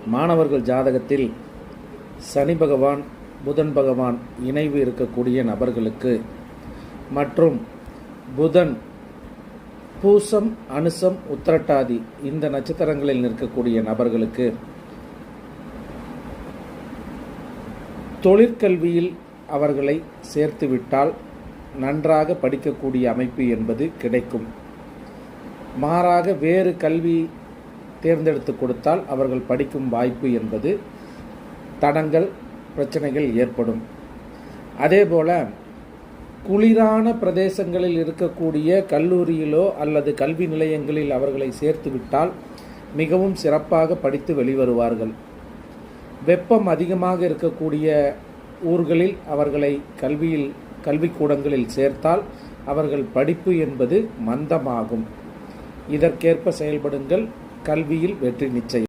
மாணவர்கள் ஜாதகத்தில் சனி பகவான் புதன் பகவான் இணைவு இருக்கக்கூடிய நபர்களுக்கு மற்றும் புதன் பூசம் அனுசம் உத்திரட்டாதி இந்த நட்சத்திரங்களில் நிற்கக்கூடிய நபர்களுக்கு தொழிற்கல்வியில் அவர்களை சேர்த்துவிட்டால் நன்றாக படிக்கக்கூடிய அமைப்பு என்பது கிடைக்கும். மாறாக வேறு கல்வி தேர்ந்தெடுத்து கொடுத்தால் அவர்கள் படிக்கும் வாய்ப்பு என்பது தடங்கள் பிரச்சனைகள் ஏற்படும். அதேபோல குளிரான பிரதேசங்களில் இருக்கக்கூடிய கல்லூரியிலோ அல்லது கல்வி நிலையங்களில் அவர்களை சேர்த்துவிட்டால் மிகவும் சிறப்பாக படித்து வெளிவருவார்கள். வெப்பம் அதிகமாக இருக்கக்கூடிய ஊர்களில் அவர்களை கல்விக்கூடங்களில் சேர்த்தால் அவர்கள் படிப்பு என்பது மந்தமாகும். இதற்கேற்ப செயல்படுங்கள். கல்வியில் வெற்றி நிச்சயம்.